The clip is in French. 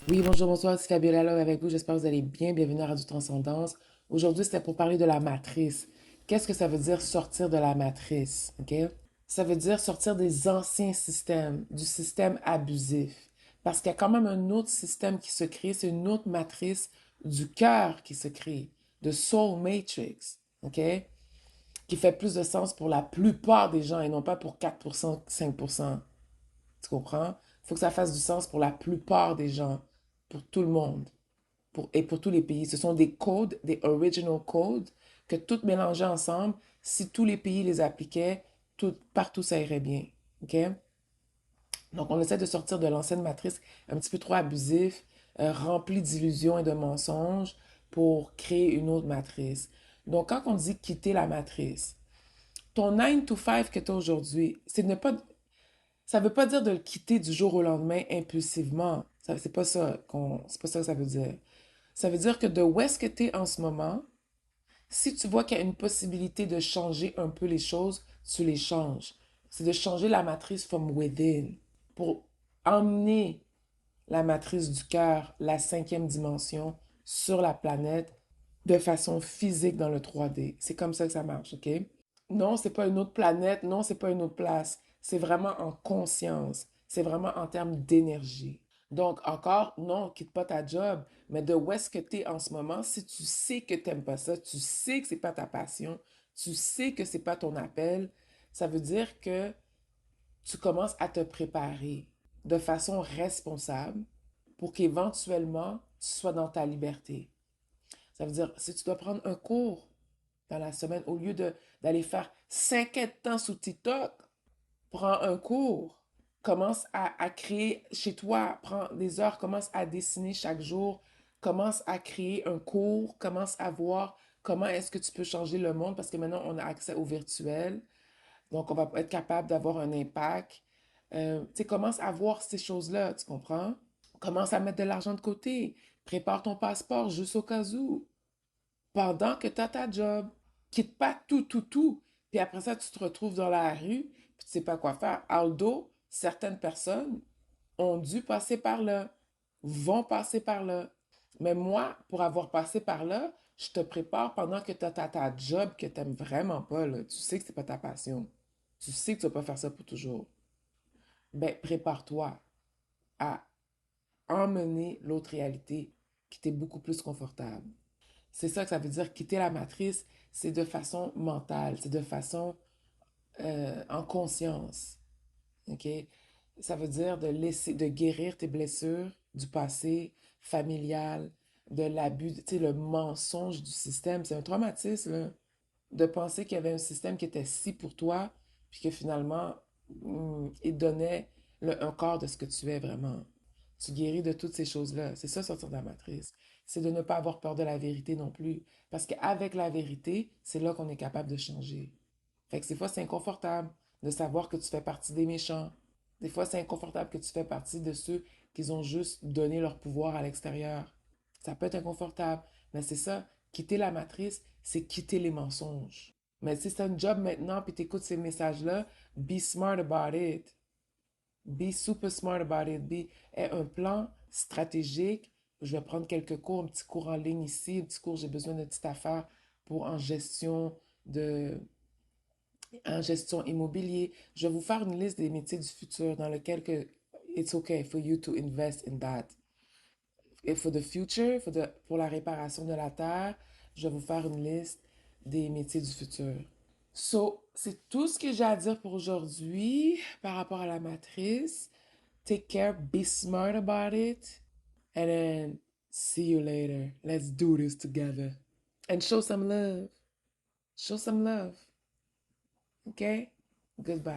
Oui, bonjour, bonsoir, c'est Fabiola là avec vous. J'espère que vous allez bien. Bienvenue à Radio Transcendance. Aujourd'hui, c'était pour parler de la matrice. Qu'est-ce que ça veut dire sortir de la matrice? OK? Ça veut dire sortir des anciens systèmes, du système abusif. Parce qu'il y a quand même un autre système qui se crée, c'est une autre matrice du cœur qui se crée, de Soul Matrix. OK? Qui fait plus de sens pour la plupart des gens et non pas pour 4%, 5%. Tu comprends? Il faut que ça fasse du sens pour la plupart des gens, pour tout le monde et pour tous les pays. Ce sont des codes, des original codes, que tout mélangés ensemble, si tous les pays les appliquaient, partout ça irait bien. OK? Donc, on essaie de sortir de l'ancienne matrice un petit peu trop abusif, remplie d'illusions et de mensonges pour créer une autre matrice. Donc, quand on dit quitter la matrice, ton 9 to 5 que tu as aujourd'hui, ça veut pas dire de le quitter du jour au lendemain impulsivement. C'est pas ça que ça veut dire. Ça veut dire que de où est-ce que tu es en ce moment, si tu vois qu'il y a une possibilité de changer un peu les choses, tu les changes. C'est de changer la matrice from within pour emmener la matrice du cœur, la cinquième dimension, sur la planète de façon physique dans le 3D. C'est comme ça que ça marche, OK? Non, c'est pas une autre planète, non, c'est pas une autre place. C'est vraiment en conscience. C'est vraiment en termes d'énergie. Donc, encore, non, quitte pas ta job, mais de où est-ce que tu es en ce moment, si tu sais que tu n'aimes pas ça, tu sais que c'est pas ta passion, tu sais que c'est pas ton appel, ça veut dire que tu commences à te préparer de façon responsable pour qu'éventuellement tu sois dans ta liberté. Ça veut dire, si tu dois prendre un cours dans la semaine, au lieu d'aller faire 5 ans sous TikTok, prends un cours. Commence à créer chez toi, prends des heures, commence à dessiner chaque jour, commence à créer un cours, commence à voir comment est-ce que tu peux changer le monde parce que maintenant on a accès au virtuel, donc on va être capable d'avoir un impact. Tu sais, commence à voir ces choses-là, tu comprends? Commence à mettre de l'argent de côté. Prépare ton passeport juste au cas où pendant que tu as ta job. Quitte pas tout, tout, tout. Puis après ça, tu te retrouves dans la rue, puis tu sais pas quoi faire. Although, certaines personnes ont dû passer par là, vont passer par là. Mais moi, pour avoir passé par là, je te prépare pendant que tu as ta job que tu n'aimes vraiment pas, là. Tu sais que c'est pas ta passion. Tu sais que tu vas pas faire ça pour toujours. Ben, prépare-toi à emmener l'autre réalité qui t'est beaucoup plus confortable. C'est ça que ça veut dire quitter la matrice, c'est de façon mentale, c'est de façon en conscience. OK? Ça veut dire de laisser, de guérir tes blessures du passé familial, de l'abus, tu sais, le mensonge du système. C'est un traumatisme, là, de penser qu'il y avait un système qui était si pour toi, puis que finalement, il donnait un quart de ce que tu es vraiment. Tu guéris de toutes ces choses-là. C'est ça, sortir de la matrice. C'est de ne pas avoir peur de la vérité non plus. Parce qu'avec la vérité, c'est là qu'on est capable de changer. Fait que des fois, c'est inconfortable de savoir que tu fais partie des méchants. Des fois, c'est inconfortable que tu fais partie de ceux qui ont juste donné leur pouvoir à l'extérieur. Ça peut être inconfortable, mais c'est ça. Quitter la matrice, c'est quitter les mensonges. Mais si c'est un job maintenant, puis tu écoutes ces messages-là, be smart about it. Be super smart about it. Aie un plan stratégique. Je vais prendre quelques cours, un petit cours en ligne ici, un petit cours, j'ai besoin d'une petite affaire pour de, en gestion immobilier. Je vais vous faire une liste des métiers du futur dans lequel que it's okay for you to invest in that. Et for the future, pour la réparation de la terre, je vais vous faire une liste des métiers du futur. So, c'est tout ce que j'ai à dire pour aujourd'hui par rapport à la matrice. Take care, be smart about it, and then see you later. Let's do this together. And show some love. Show some love. Okay? Goodbye.